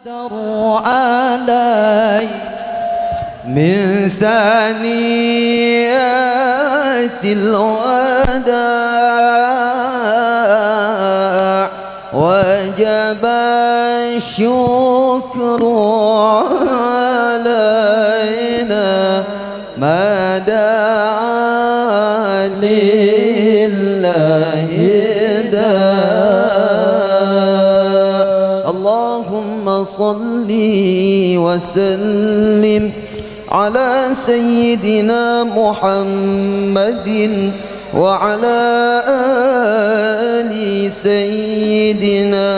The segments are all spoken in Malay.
دروا علي من ثنيات الوداع وجب الشكر علينا ما دعا لله اللهم صل وسلم على سيدنا محمد وعلى آل سيدنا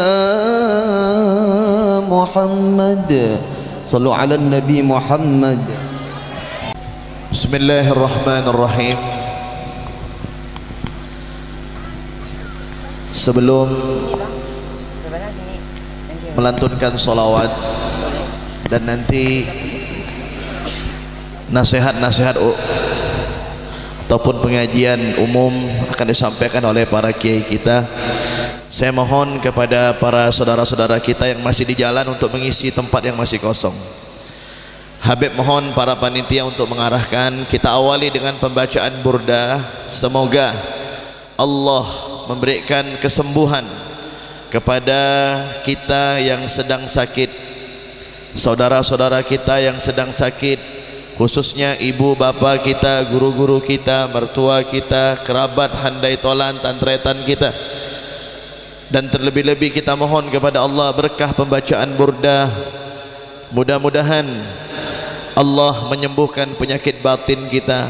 محمد صلوا على النبي محمد. Bismillahirrahmanirrahim. Sebelum melantunkan sholawat dan nanti nasihat-nasihat ataupun pengajian umum akan disampaikan oleh para kiai kita, saya mohon kepada para saudara-saudara kita yang masih di jalan untuk mengisi tempat yang masih kosong. Habib mohon para panitia untuk mengarahkan. Kita awali dengan pembacaan burda. Semoga Allah memberikan kesembuhan kepada kita yang sedang sakit, saudara-saudara kita yang sedang sakit, khususnya ibu bapa kita, guru-guru kita, mertua kita, kerabat, handai tolan, tantretan kita. Dan terlebih-lebih kita mohon kepada Allah berkah pembacaan burda. Mudah-mudahan Allah menyembuhkan penyakit batin kita,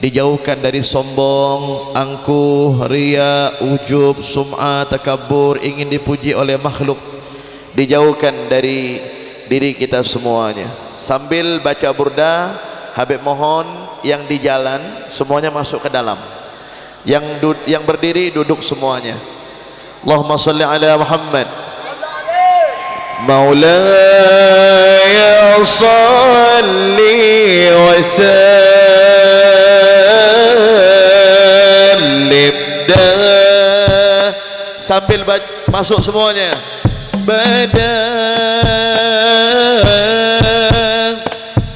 dijauhkan dari sombong, angkuh, riya, ujub, sum'ah, takabur, ingin dipuji oleh makhluk, dijauhkan dari diri kita semuanya. Sambil baca burda, Habib mohon yang di jalan semuanya masuk ke dalam, yang berdiri duduk semuanya. Allahumma salli ala Muhammad. Maulaya salli wa sallim sambil masuk semuanya. Badan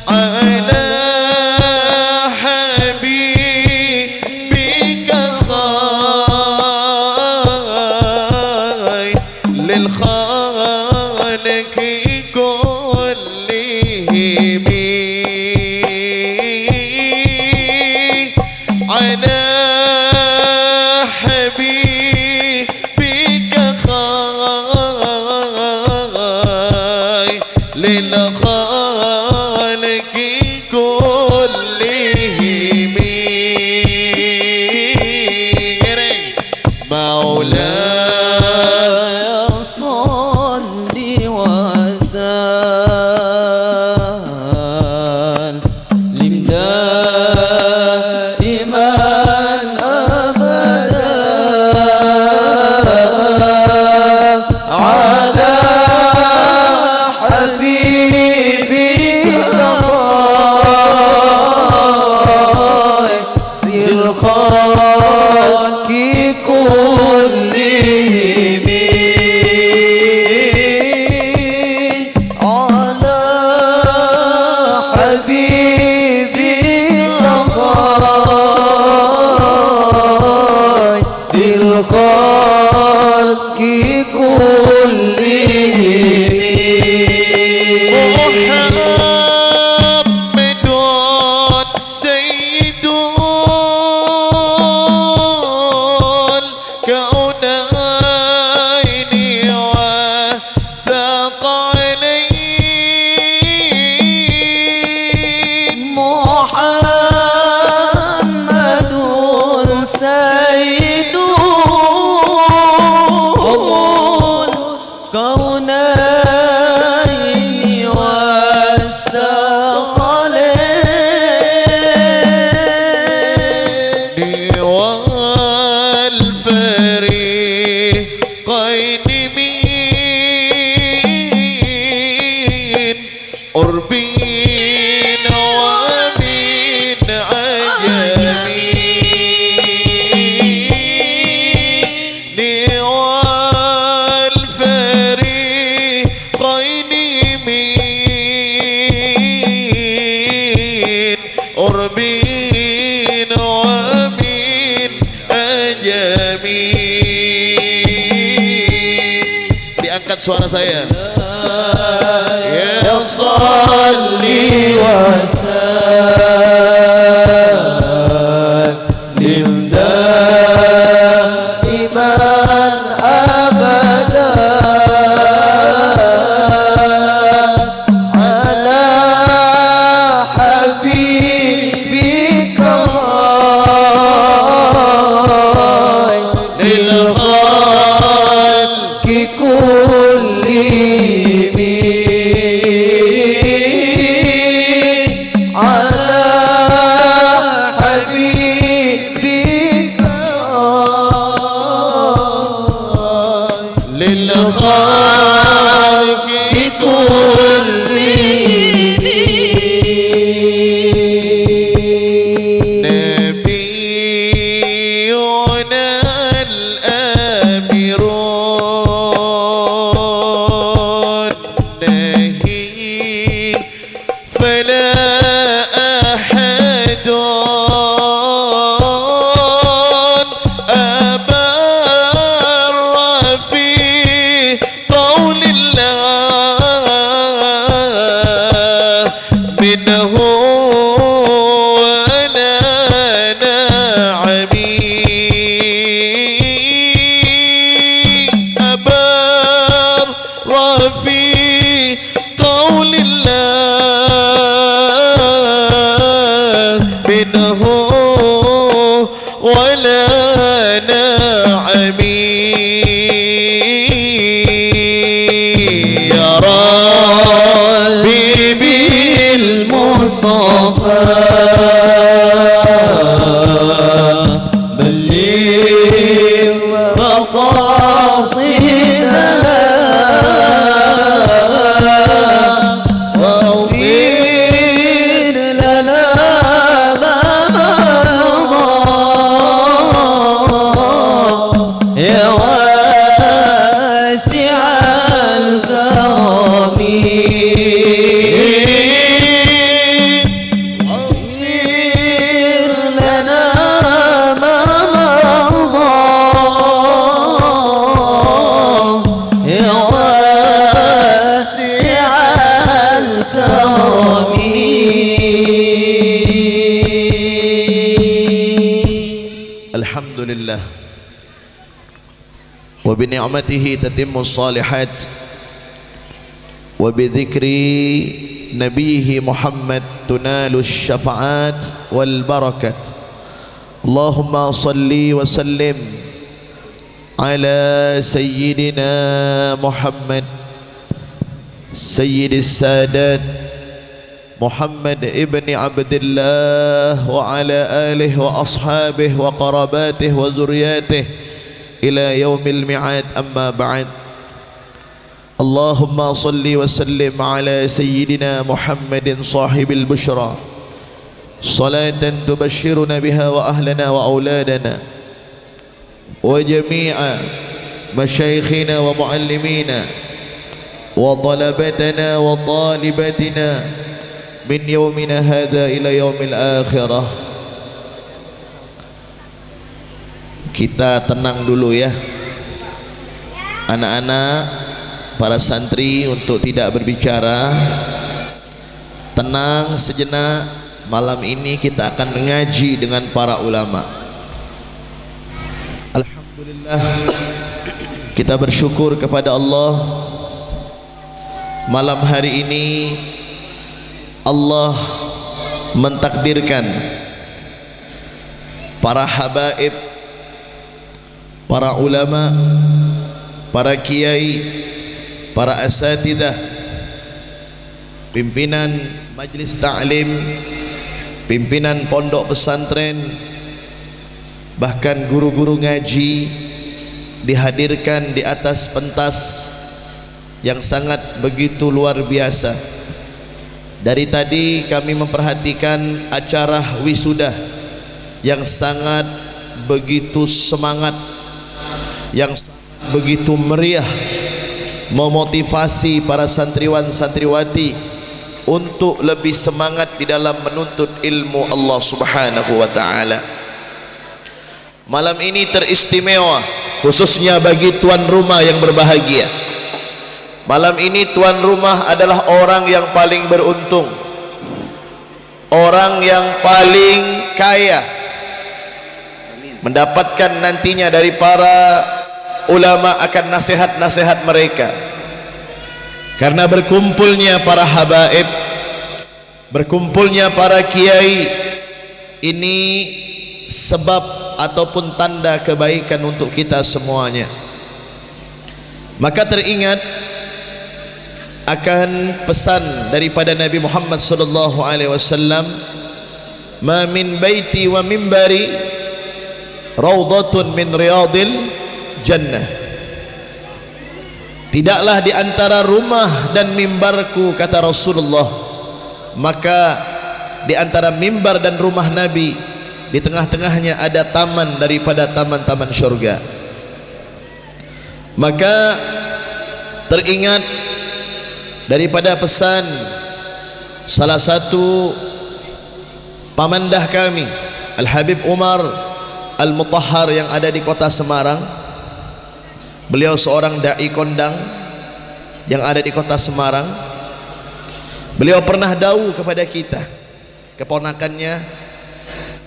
ala habibika khay lil khaliqi kullihim ala للخالق كلهم مولاي صل وسلم دائما أبدا على والفريقين muslimin urbin wa min ajamin. Diangkat suara saya. Ya salli wa sallim daiman abada ala habibika lil khalqi kullihim ala habibika lil khalqi kullihim nabiyuna al-amirun nahi fala ahadun abarra fi qawlillah minhu wala na'ami abarra fi qawlillah minhu wala na'ami ya rabbi bil mustafa balligh maqasidana واغفر لنا ما مضى يا واسع الكرم واغفر لنا ما مضى يا واسع الكرم الحمد لله وبنعمته تتم الصالحات وبذكر نبيه محمد تنال الشفاعات والبركات اللهم صل وسلم على سيدنا محمد سيد السادات محمد ابن عبد الله وعلى آله وأصحابه وقراباته وذرياته إلى يوم الميعاد أما بعد اللهم صل وسلم على سيدنا محمد صاحب البشرى صلاة تبشرنا بها وأهلنا وأولادنا وجميع مشايخنا ومعلمينا وطلبتنا وطالبتنا من يومنا هذا إلى يوم الآخرة. Kita tenang dulu ya anak-anak, para santri, untuk tidak berbicara. Tenang sejenak. Malam ini kita akan mengaji dengan para ulama. Alhamdulillah, kita bersyukur kepada Allah. Malam hari ini Allah mentakdirkan para habaib, para ulama, para kiai, para asatidah, pimpinan majlis ta'lim, pimpinan pondok pesantren, bahkan guru-guru ngaji dihadirkan di atas pentas yang sangat begitu luar biasa. Dari tadi kami memperhatikan acara wisuda yang sangat begitu semangat, yang begitu meriah, memotivasi para santriwan santriwati untuk lebih semangat di dalam menuntut ilmu Allah Subhanahu wa taala. Malam ini teristimewa khususnya bagi tuan rumah yang berbahagia. Malam ini tuan rumah adalah orang yang paling beruntung, orang yang paling kaya, mendapatkan nantinya dari para ulama akan nasihat-nasihat mereka. Karena berkumpulnya para habaib, berkumpulnya para kiai, ini sebab ataupun tanda kebaikan untuk kita semuanya. Maka teringat akan pesan daripada Nabi Muhammad sallallahu alaihi wasallam, "Ma min baiti wa minbari raudhatun min riyadil jannah." Tidaklah di antara rumah dan mimbarku, kata Rasulullah, maka di antara mimbar dan rumah Nabi, di tengah-tengahnya ada taman daripada taman-taman syurga. Maka teringat daripada pesan salah satu pamandah kami, Al-Habib Umar Al-Mutahhar yang ada di kota Semarang. Beliau seorang dai kondang yang ada di kota Semarang. Beliau pernah dawuh kepada kita, keponakannya,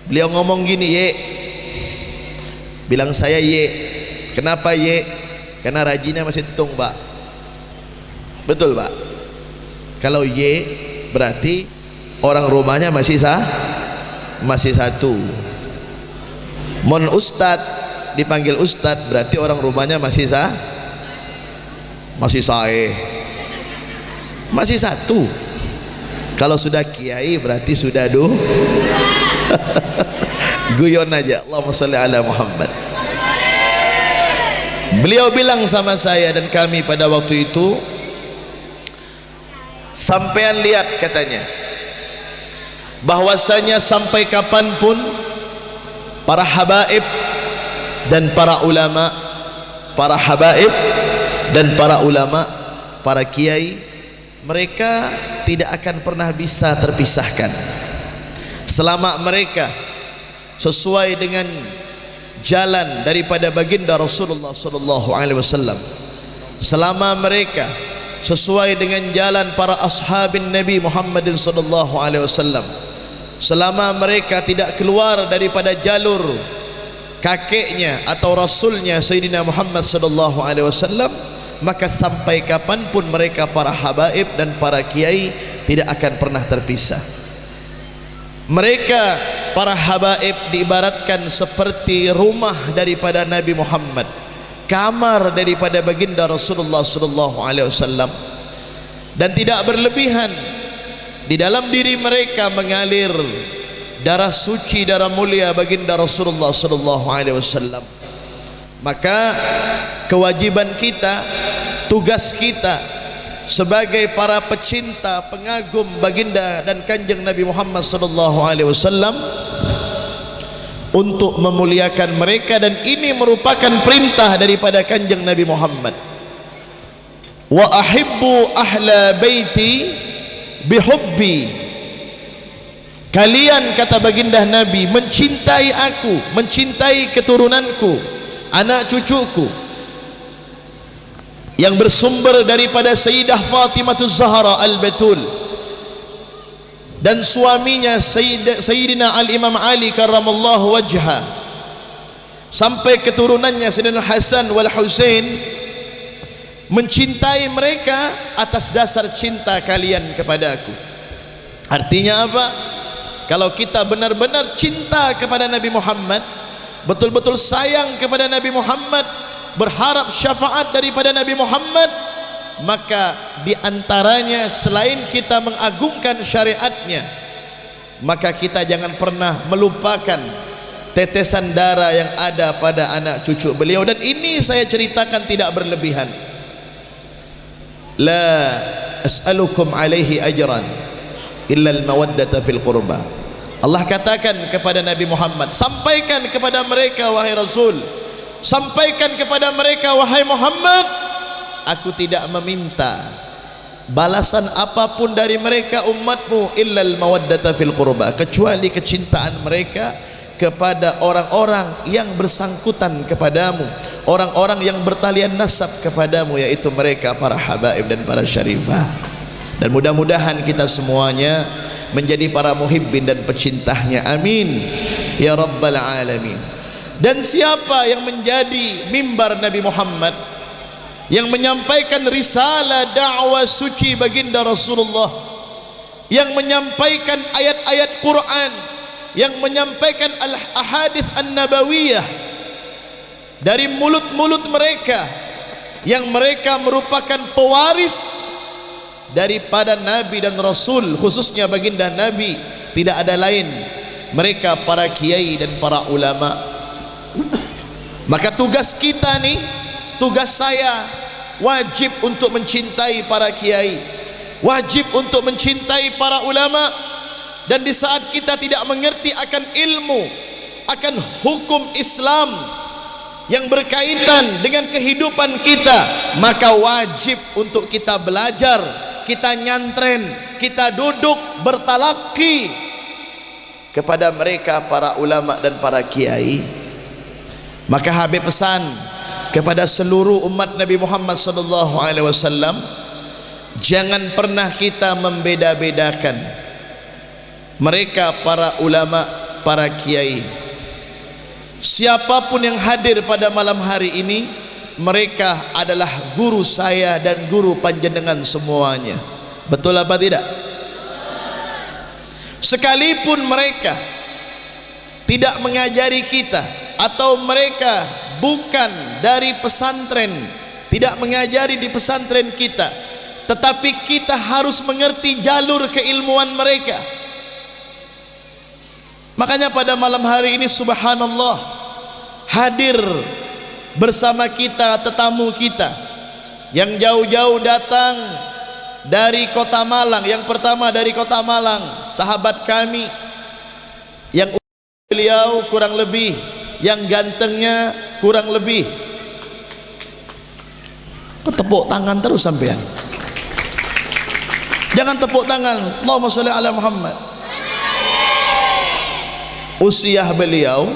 beliau ngomong gini, "Ye," bilang saya ye. Kenapa ye? Karena rajinnya masih tung, Pak. Betul, Pak? Kalau ye berarti orang rumahnya masih satu. Mon ustad dipanggil ustad berarti orang rumahnya masih masih satu. Kalau sudah kiai berarti sudah guyon aja. Allahumma shalli ala Muhammad. Beliau bilang sama saya dan kami pada waktu itu, "Sampean lihat," katanya, "bahwasanya sampai kapanpun para habaib dan para ulama, para habaib dan para ulama, para kiai, mereka tidak akan pernah bisa terpisahkan selama mereka sesuai dengan jalan daripada baginda Rasulullah sallallahu alaihi wasallam, selama mereka sesuai dengan jalan para ashabin Nabi Muhammadin sallallahu alaihi wasallam, selama mereka tidak keluar daripada jalur kakeknya atau rasulnya Sayyidina Muhammad sallallahu alaihi wasallam, maka sampai kapanpun mereka para habaib dan para kiai tidak akan pernah terpisah." Mereka para habaib diibaratkan seperti rumah daripada Nabi Muhammad, kamar daripada baginda Rasulullah sallallahu alaihi wasallam, dan tidak berlebihan. Di dalam diri mereka mengalir darah suci, darah mulia baginda Rasulullah sallallahu alaihi wasallam. Maka kewajiban kita, tugas kita sebagai para pecinta, pengagum baginda dan kanjeng Nabi Muhammad sallallahu alaihi wasallam untuk memuliakan mereka, dan ini merupakan perintah daripada kanjeng Nabi Muhammad. "Wa ahibbu ahla baiti bihubbi." Kalian, kata baginda Nabi, mencintai aku, mencintai keturunanku, anak cucuku, yang bersumber daripada Sayyidah Fatimah Zahra Al-Batul dan suaminya Sayyidina Al-Imam Ali karramallahu wajha, sampai keturunannya Sayyidina Hasan wal Husain. Mencintai mereka atas dasar cinta kalian kepada aku. Artinya apa? Kalau kita benar-benar cinta kepada Nabi Muhammad, betul-betul sayang kepada Nabi Muhammad, berharap syafaat daripada Nabi Muhammad, maka diantaranya selain kita mengagungkan syariatnya, maka kita jangan pernah melupakan tetesan darah yang ada pada anak cucu beliau. Dan ini saya ceritakan tidak berlebihan. La as'alukum alaihi ajran illa al-mawaddata fil qurba. Allah katakan kepada Nabi Muhammad, sampaikan kepada mereka wahai Rasul, sampaikan kepada mereka wahai Muhammad, aku tidak meminta balasan apapun dari mereka umatmu illal mawaddata fil qurba, kecuali kecintaan mereka kepada orang-orang yang bersangkutan kepadamu, orang-orang yang bertalian nasab kepadamu, yaitu mereka para habaib dan para syarifah. Dan mudah-mudahan kita semuanya menjadi para muhibbin dan pecintahnya, amin ya rabbal alamin. Dan siapa yang menjadi mimbar Nabi Muhammad, yang menyampaikan risalah dakwah suci baginda Rasulullah, yang menyampaikan ayat-ayat Quran, yang menyampaikan al-ahadits an-nabawiyah dari mulut-mulut mereka, yang mereka merupakan pewaris daripada Nabi dan Rasul, khususnya baginda Nabi, tidak ada lain mereka para kiai dan para ulama. Maka tugas kita nih, tugas saya, wajib untuk mencintai para kiai, wajib untuk mencintai para ulama. Dan di saat kita tidak mengerti akan ilmu, akan hukum Islam yang berkaitan dengan kehidupan kita, maka wajib untuk kita belajar, kita nyantren, kita duduk bertalaki kepada mereka para ulama dan para kiai. Maka Habib pesan kepada seluruh umat Nabi Muhammad SAW, jangan pernah kita membeda-bedakan mereka para ulama, para kiai. Siapapun yang hadir pada malam hari ini, mereka adalah guru saya dan guru panjenengan semuanya. Betul apa tidak? Sekalipun mereka tidak mengajari kita, atau mereka bukan dari pesantren, tidak mengajari di pesantren kita, tetapi kita harus mengerti jalur keilmuan mereka. Makanya pada malam hari ini subhanallah, hadir bersama kita tetamu kita yang jauh-jauh datang dari kota Malang. Yang pertama dari kota Malang, sahabat kami yang beliau kurang lebih, yang gantengnya kurang lebih. Tepuk tangan terus sampean, jangan tepuk tangan. Allahumma sholli ala Muhammad. Usia beliau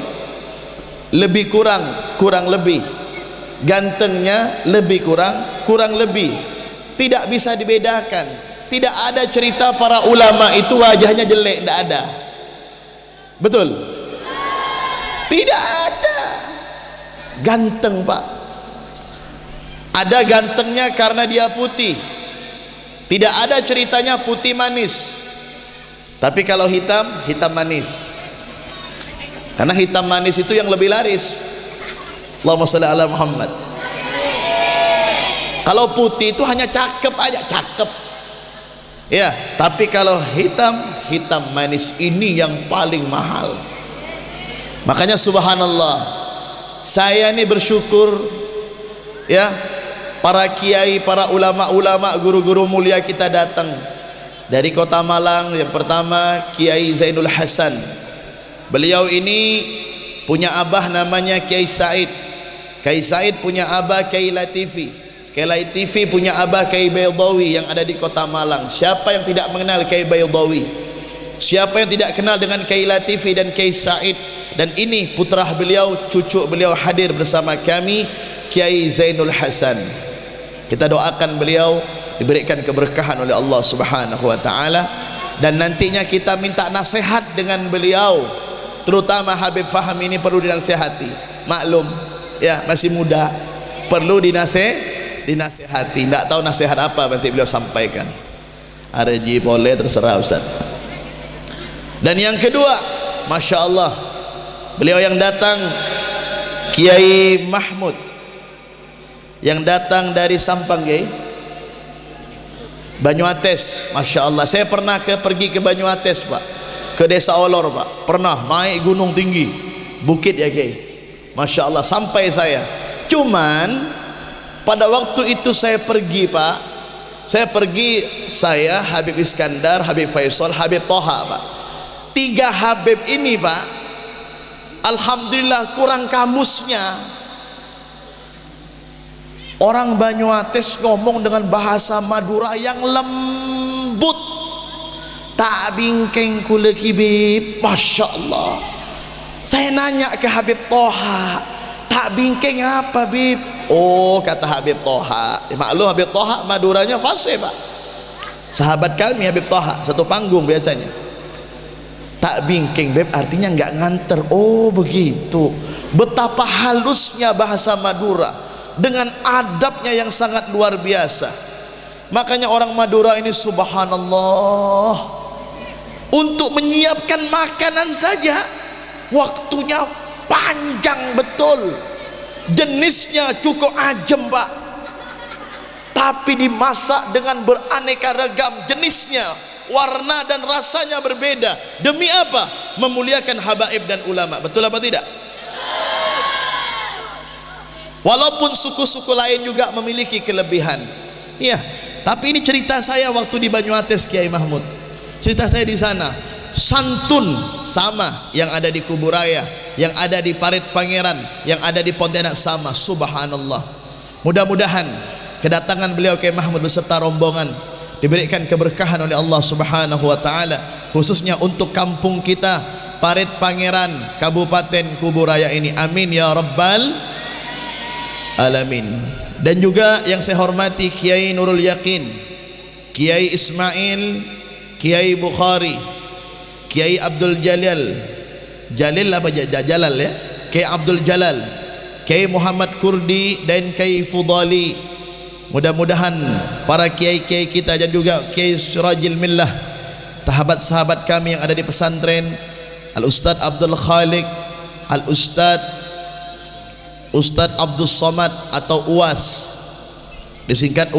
lebih kurang lebih, gantengnya lebih kurang lebih, tidak bisa dibedakan. Tidak ada cerita para ulama itu wajahnya jelek, tidak ada. Betul? Tidak ada. Ganteng pak. Ada gantengnya karena dia putih, tidak ada ceritanya putih manis. Tapi kalau hitam, hitam manis. Karena hitam manis itu yang lebih laris. Allahumma sholli ala Muhammad. Kalau putih itu hanya cakep aja, cakep. Ya, tapi kalau hitam, hitam manis ini yang paling mahal. Makanya subhanallah, saya ini bersyukur ya, para kiai, para ulama-ulama, guru-guru mulia kita datang dari kota Malang. Yang pertama Kiai Zainul Hasan. Beliau ini punya abah namanya Kiai Said. Kiai Said punya abah Kiai Latifi. Kiai Latifi punya abah Kiai Baydawi yang ada di kota Malang. Siapa yang tidak mengenal Kiai Baydawi? Siapa yang tidak kenal dengan Kiai Latifi dan Kiai Said? Dan ini putra beliau, cucu beliau hadir bersama kami, Kiai Zainul Hasan. Kita doakan beliau diberikan keberkahan oleh Allah Subhanahu wa taala, dan nantinya kita minta nasihat dengan beliau. Terutama Habib Faham ini perlu dinasehati. Maklum ya, masih muda, perlu dinasehati. Tidak tahu nasihat apa nanti beliau sampaikan. Arji boleh, terserah Ustaz. Dan yang kedua, masya Allah, beliau yang datang Kiai Mahmud, yang datang dari Sampang, Banyuates. Masya Allah, saya pernah pergi ke Banyuates pak, ke desa Olor pak, pernah naik gunung tinggi, bukit ya Kiai. Masya Allah, sampai saya. Cuman pada waktu itu saya pergi pak, saya Habib Iskandar, Habib Faisal, Habib Toha pak. 3 Habib ini pak, alhamdulillah kurang kamusnya. Orang Banyuates ngomong dengan bahasa Madura yang lembut. Tak bingkeng kule kibib, Masya Allah. Saya nanya ke Habib Toha, tak bingkeng apa Bib? Oh, kata Habib Toha, maklum Habib Toha Maduranya fasih Pak. Sahabat kami Habib Toha, satu panggung biasanya. Tak bingkeng Bib artinya nggak nganter. Oh begitu. Betapa halusnya bahasa Madura dengan adabnya yang sangat luar biasa. Makanya orang Madura ini subhanallah, untuk menyiapkan makanan saja waktunya panjang betul. Jenisnya cukup ajem Pak, tapi dimasak dengan beraneka ragam jenisnya, warna dan rasanya berbeda. Demi apa? Memuliakan habaib dan ulama. Betul apa tidak? Walaupun suku-suku lain juga memiliki kelebihan. Iya, tapi ini cerita saya waktu di Banyuates Kiai Mahmud. Cerita saya di sana. Santun sama yang ada di Kuburaya, yang ada di Parit Pangeran, yang ada di Pontianak sama. Subhanallah. Mudah-mudahan kedatangan beliau Kiai Mahmud beserta rombongan diberikan keberkahan oleh Allah Subhanahu wa taala, khususnya untuk kampung kita Parit Pangeran, Kabupaten Kuburaya ini. Amin ya rabbal alamin. Dan juga yang saya hormati Kiai Nurul Yakin, Kiai Ismail, Kiai Bukhari, Kiai Abdul Jalal, Jalil apa Jalal ya? Kiai Abdul Jalal, Kiai Muhammad Kurdi dan Kiai Fudali. Mudah-mudahan para kiai-kiai kita dan juga Kiai Surajil Millah, sahabat-sahabat kami yang ada di pesantren, Al-Ustaz Abdul Khalik, Ustaz Abdul Somad atau UAS, disingkat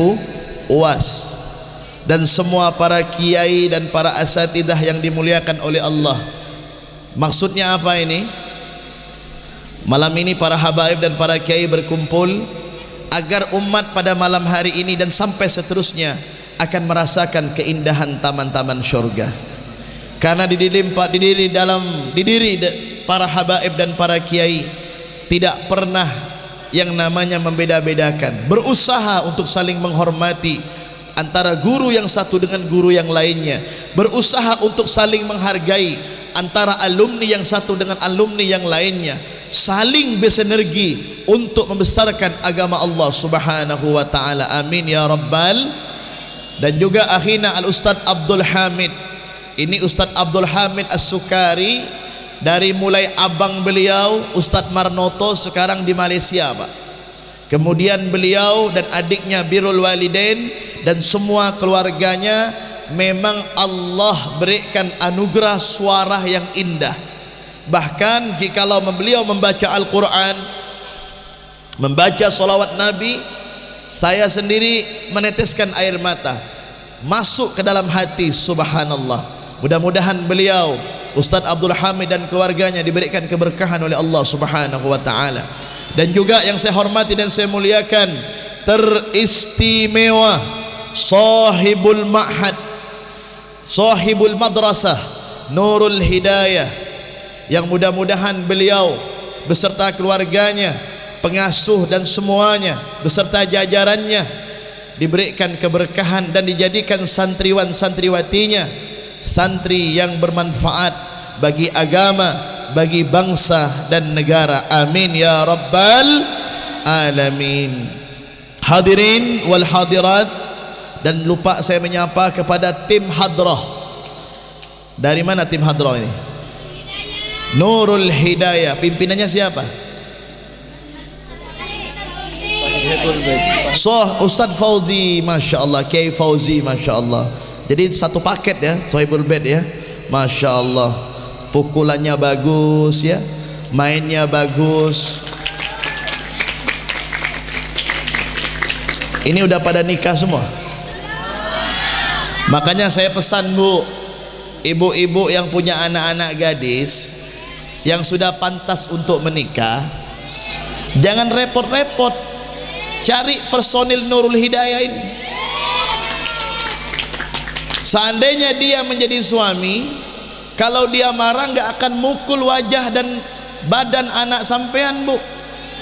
UAS, dan semua para kiai dan para asatidah yang dimuliakan oleh Allah. Maksudnya apa ini? Malam ini para habaib dan para kiai berkumpul agar umat pada malam hari ini dan sampai seterusnya akan merasakan keindahan taman-taman syurga. Karena di diri para habaib dan para kiai tidak pernah yang namanya membeda-bedakan, berusaha untuk saling menghormati antara guru yang satu dengan guru yang lainnya, berusaha untuk saling menghargai antara alumni yang satu dengan alumni yang lainnya, saling bersinergi untuk membesarkan agama Allah Subhanahu wa taala. Amin ya rabbal. Dan juga akhina Al-Ustaz Abdul Hamid. Ini Ustaz Abdul Hamid As-Sukari, dari mulai abang beliau Ustaz Marnoto sekarang di Malaysia Pak. Kemudian beliau dan adiknya Birrul Walidain dan semua keluarganya, memang Allah berikan anugerah suara yang indah. Bahkan jikalau beliau membaca Al-Quran, membaca salawat Nabi, saya sendiri meneteskan air mata, masuk ke dalam hati. Subhanallah. Mudah-mudahan beliau Ustaz Abdul Hamid dan keluarganya diberikan keberkahan oleh Allah Subhanahu wa taala. Dan juga yang saya hormati dan saya muliakan, teristimewa sahibul ma'had, sahibul madrasah Nurul Hidayah, yang mudah-mudahan beliau beserta keluarganya, pengasuh dan semuanya beserta jajarannya diberikan keberkahan dan dijadikan santriwan santriwatinya santri yang bermanfaat bagi agama, bagi bangsa dan negara. Amin ya rabbal alamin. Hadirin wal hadirat, dan lupa saya menyapa kepada tim hadrah. Dari mana tim hadrah ini? Nurul Hidayah. Pimpinannya siapa? Ustaz Fauzi, Masya Allah. Kiai Fauzi, Masya Allah. Jadi satu paket ya, Sohibul Bed ya. Masya Allah. Pukulannya bagus ya, mainnya bagus. Ini udah pada nikah semua. Makanya saya pesan Bu, ibu-ibu yang punya anak-anak gadis yang sudah pantas untuk menikah, jangan repot-repot cari personil Nurul Hidayah ini. Seandainya dia menjadi suami, kalau dia marah nggak akan mukul wajah dan badan anak sampean Bu.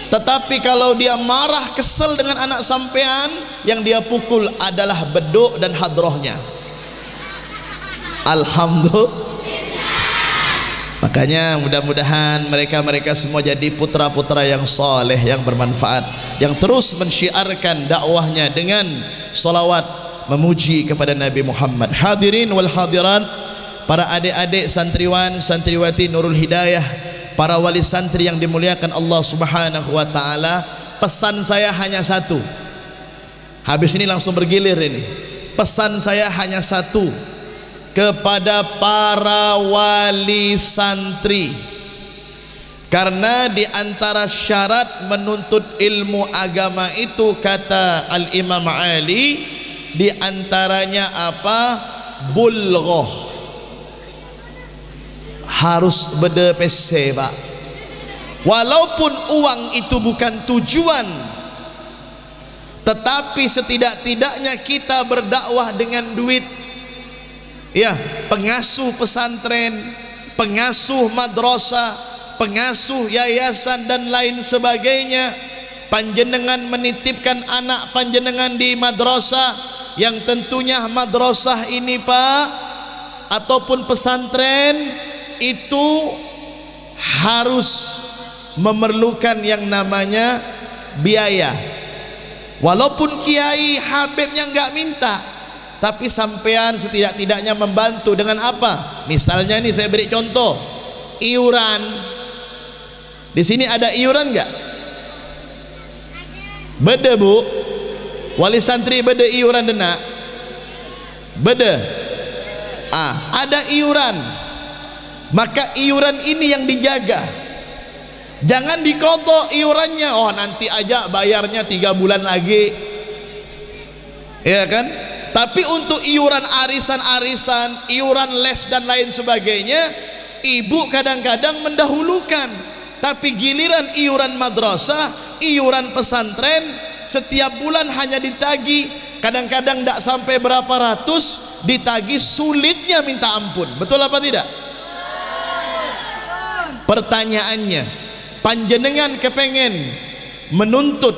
Tetapi kalau dia marah, kesel dengan anak sampean, yang dia pukul adalah beduk dan hadrohnya. Alhamdulillah. Makanya mudah-mudahan mereka semua jadi putra-putra yang saleh, yang bermanfaat, yang terus mensyiarkan dakwahnya dengan salawat memuji kepada Nabi Muhammad. Hadirin wal hadirat, para adik-adik santriwan santriwati Nurul Hidayah, para wali santri yang dimuliakan Allah Subhanahu wa taala, pesan saya hanya satu. Habis ini langsung bergilir ini. Pesan saya hanya satu kepada para wali santri, karena di antara syarat menuntut ilmu agama itu, kata Al-Imam Ali, di antaranya apa? Bulghah, harus beda PC pak. Walaupun uang itu bukan tujuan, tetapi setidak-tidaknya kita berdakwah dengan duit. Ya, pengasuh pesantren, pengasuh madrasah, pengasuh yayasan dan lain sebagainya, panjenengan menitipkan anak panjenengan di madrasah, yang tentunya madrasah ini pak ataupun pesantren itu harus memerlukan yang namanya biaya. Walaupun kiai habibnya nggak minta, tapi sampean setidak-tidaknya membantu dengan apa? Misalnya nih saya beri contoh, iuran. Di sini ada iuran nggak? Beda bu, wali santri beda iuran dena? Beda. Ada iuran. Maka iuran ini yang dijaga. Jangan dikodok iurannya. Oh nanti aja bayarnya 3 bulan lagi. Ya kan? Tapi untuk iuran arisan-arisan, iuran les dan lain sebagainya, ibu kadang-kadang mendahulukan. Tapi giliran iuran madrasah, iuran pesantren, setiap bulan hanya ditagi, kadang-kadang tidak sampai berapa ratus, ditagi, sulitnya minta ampun. Betul apa tidak? Pertanyaannya, panjenengan kepengen menuntut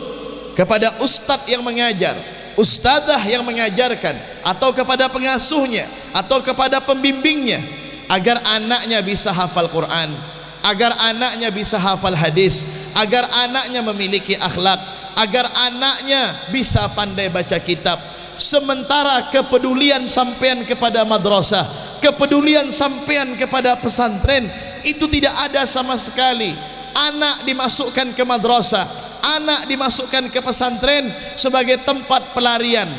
kepada ustadz yang mengajar, ustadzah yang mengajarkan, atau kepada pengasuhnya, atau kepada pembimbingnya, agar anaknya bisa hafal Quran, agar anaknya bisa hafal hadis, agar anaknya memiliki akhlak, agar anaknya bisa pandai baca kitab. Sementara kepedulian sampean kepada madrasah, kepedulian sampean kepada pesantren itu tidak ada sama sekali. Anak dimasukkan ke madrasah, anak dimasukkan ke pesantren sebagai tempat pelarian.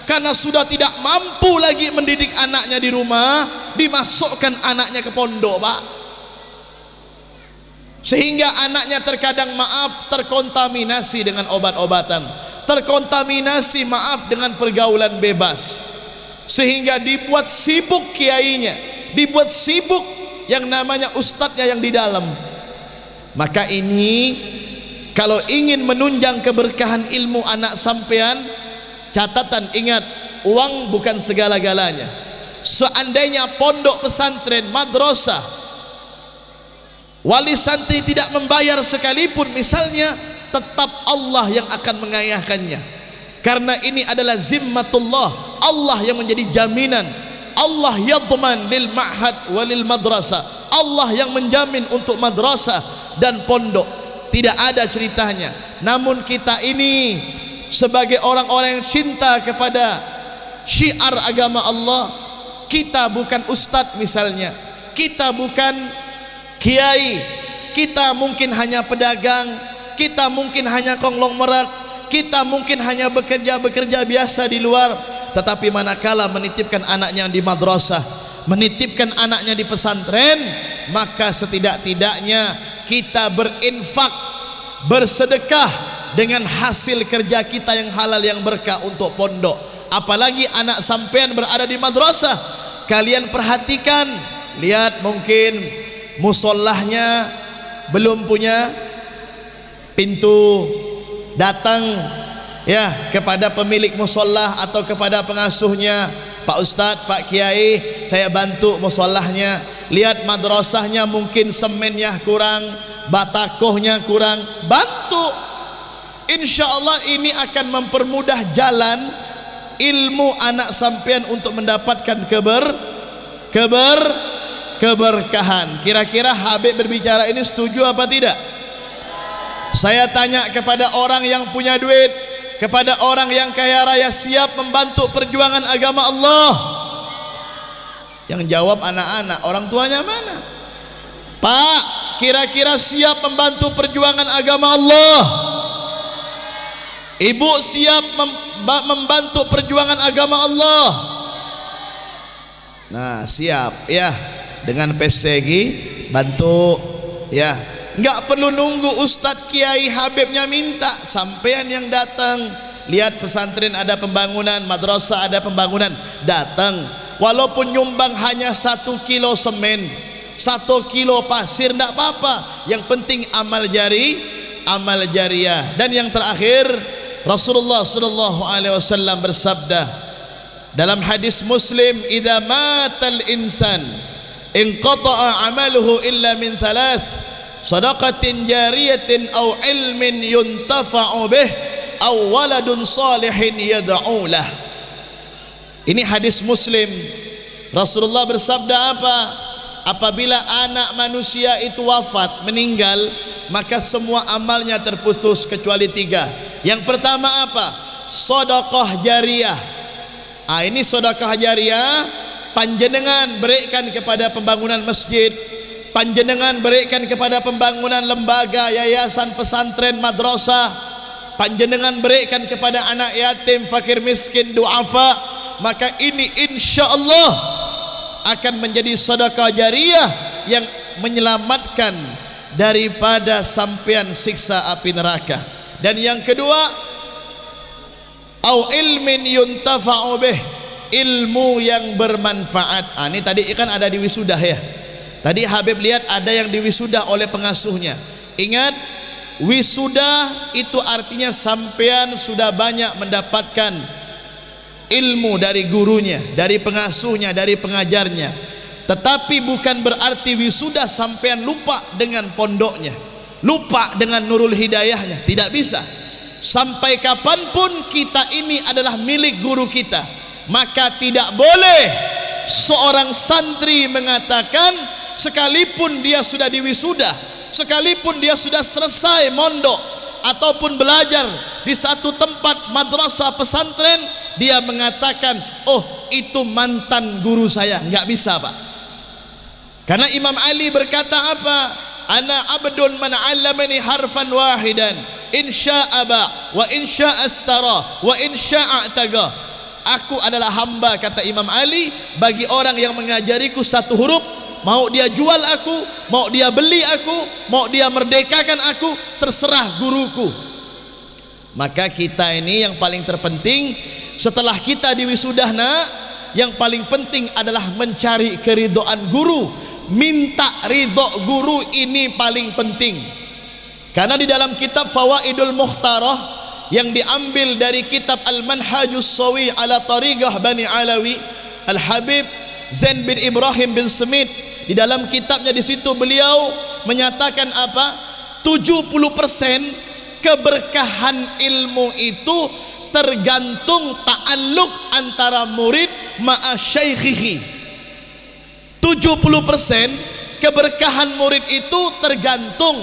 Karena sudah tidak mampu lagi mendidik anaknya di rumah, dimasukkan anaknya ke pondok pak. Sehingga anaknya terkadang maaf terkontaminasi dengan obat-obatan, terkontaminasi maaf dengan pergaulan bebas, sehingga dibuat sibuk kiainya, dibuat sibuk yang namanya ustadznya yang di dalam. Maka ini kalau ingin menunjang keberkahan ilmu anak sampean, catatan ingat, uang bukan segala-galanya. Seandainya pondok pesantren, madrasah, wali santri tidak membayar sekalipun misalnya, tetap Allah yang akan mengayahkannya. Karena ini adalah zimmatullah, Allah yang menjadi jaminan. Allah yadman lil ma'had walil madrasah, Allah yang menjamin untuk madrasah dan pondok. Tidak ada ceritanya. Namun kita ini sebagai orang-orang yang cinta kepada syiar agama Allah, kita bukan ustadz misalnya, kita bukan kiai, kita mungkin hanya pedagang, kita mungkin hanya konglomerat, kita mungkin hanya bekerja biasa di luar. Tetapi manakala menitipkan anaknya di madrasah, menitipkan anaknya di pesantren, maka setidak-tidaknya kita berinfak, bersedekah dengan hasil kerja kita yang halal yang berkah untuk pondok. Apalagi anak sampean berada di madrasah, kalian perhatikan, lihat mungkin musallahnya belum punya pintu, datang ya kepada pemilik mushollah atau kepada pengasuhnya, Pak Ustadz, Pak Kiai, saya bantu mushollahnya. Lihat madrasahnya mungkin semennya kurang, batakohnya kurang, bantu. Insya Allah ini akan mempermudah jalan ilmu anak sampean untuk mendapatkan keberkahan. Kira-kira Habib berbicara ini setuju apa tidak? Saya tanya kepada orang yang punya duit, kepada orang yang kaya raya, siap membantu perjuangan agama Allah? Yang jawab anak-anak. Orang tuanya mana? Pak, kira-kira siap membantu perjuangan agama Allah? Ibu siap membantu perjuangan agama Allah? Nah, siap ya. Dengan pesegi bantu ya. Enggak perlu nunggu Ustadz Kiai Habibnya minta, sampean yang datang. Lihat pesantren ada pembangunan, madrasah ada pembangunan, datang. Walaupun nyumbang hanya 1 kilo semen, 1 kilo pasir, enggak apa-apa. Yang penting amal jariah. Dan yang terakhir, Rasulullah sallallahu alaihi wasallam bersabda dalam hadis Muslim, "Idza matal insan inqata'a 'amaluhu illa min thalath, shadaqatin jariyatin aw ilmin yuntafa'u bih aw waladun salihin yad'u lah." Ini hadis Muslim. Rasulullah bersabda apa? Apabila anak manusia itu wafat, meninggal, maka semua amalnya terputus kecuali 3. Yang pertama apa? Sedekah jariyah. Ini sedekah jariyah, panjenengan berikan kepada pembangunan masjid, panjenengan berikan kepada pembangunan lembaga, yayasan, pesantren, madrasah, panjenengan berikan kepada anak yatim, fakir miskin, duafa, maka ini insya Allah akan menjadi sedekah jariyah yang menyelamatkan daripada sampean siksa api neraka. Dan yang kedua, au ilmin yuntafa'u bih, ilmu yang bermanfaat. Ini tadi kan ada di wisudah ya. Tadi Habib lihat ada yang diwisudah oleh pengasuhnya. Ingat, wisudah itu artinya sampean sudah banyak mendapatkan ilmu dari gurunya, dari pengasuhnya, dari pengajarnya. Tetapi bukan berarti wisudah sampean lupa dengan pondoknya, lupa dengan nurul hidayahnya. Tidak bisa. Sampai kapanpun kita ini adalah milik guru kita, maka tidak boleh seorang santri mengatakan sekalipun dia sudah diwisuda, sekalipun dia sudah selesai mondok ataupun belajar di satu tempat madrasah pesantren, dia mengatakan, oh itu mantan guru saya. Enggak bisa, Pak. Karena Imam Ali berkata apa? Ana abdun man 'allamani harfan wahidan, insya'a ba wa insya'a astara wa insya'a taga. Aku adalah hamba, kata Imam Ali, bagi orang yang mengajariku satu huruf, mau dia jual aku, mau dia beli aku, mau dia merdekakan aku, terserah guruku. Maka kita ini yang paling terpenting setelah kita diwisudah, nak, yang paling penting adalah mencari keridhaan guru. Minta ridho guru ini paling penting. Karena di dalam kitab Fawaidul Mukhtarah yang diambil dari kitab Al-Manhajus Sawi ala Tariqah Bani Alawi, Al-Habib Zain bin Ibrahim bin Semit, di dalam kitabnya di situ beliau menyatakan apa? 70% keberkahan ilmu itu tergantung ta'alluq antara murid ma'a syaikhihi. 70% keberkahan murid itu tergantung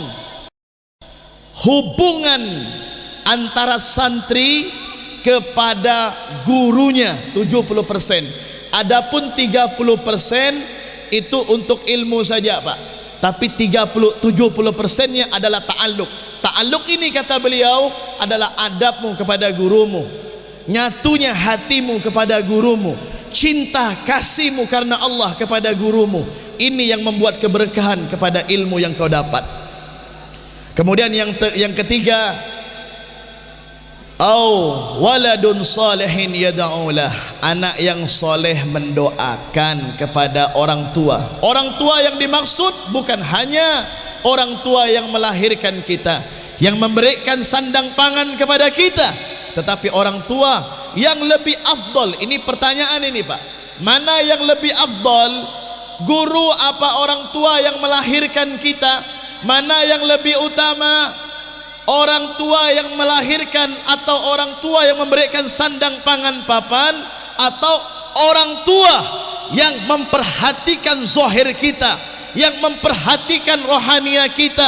hubungan antara santri kepada gurunya. 70%. Adapun 30% itu untuk ilmu saja, Pak. Tapi 70%-nya adalah ta'alluq. Ta'alluq ini, kata beliau, adalah adabmu kepada gurumu, nyatunya hatimu kepada gurumu, cinta kasihmu karena Allah kepada gurumu. Ini yang membuat keberkahan kepada ilmu yang kau dapat. Kemudian yang ketiga, au waladun salihin yad'ulah, anak yang soleh mendoakan kepada orang tua. Orang tua yang dimaksud bukan hanya orang tua yang melahirkan kita, yang memberikan sandang pangan kepada kita, tetapi orang tua yang lebih afdol. Ini pertanyaan ini, Pak. Mana yang lebih afdol? Guru apa orang tua yang melahirkan kita? mana yang lebih utama, orang tua yang melahirkan atau orang tua yang memberikan sandang pangan papan, atau orang tua yang memperhatikan zahir kita, yang memperhatikan rohania kita,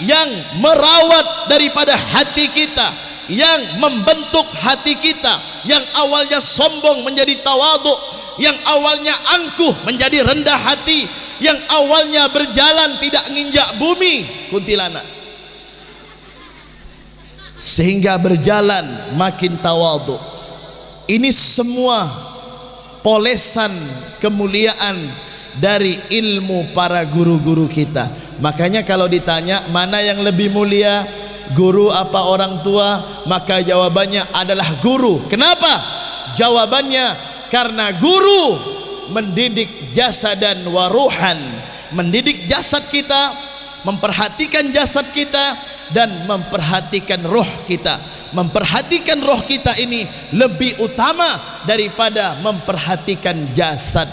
yang merawat daripada hati kita, yang membentuk hati kita, yang awalnya sombong menjadi tawadhu, yang awalnya angkuh menjadi rendah hati, yang awalnya berjalan tidak menginjak bumi, kuntilanak, sehingga berjalan makin tawadhu. Ini semua polesan kemuliaan dari ilmu para guru-guru kita. Makanya kalau ditanya mana yang lebih mulia, guru apa orang tua, maka jawabannya adalah guru. Kenapa? Jawabannya karena guru mendidik jasadan wa ruhan, mendidik jasad kita, memperhatikan jasad kita, dan memperhatikan roh kita. Memperhatikan roh kita ini lebih utama daripada memperhatikan jasad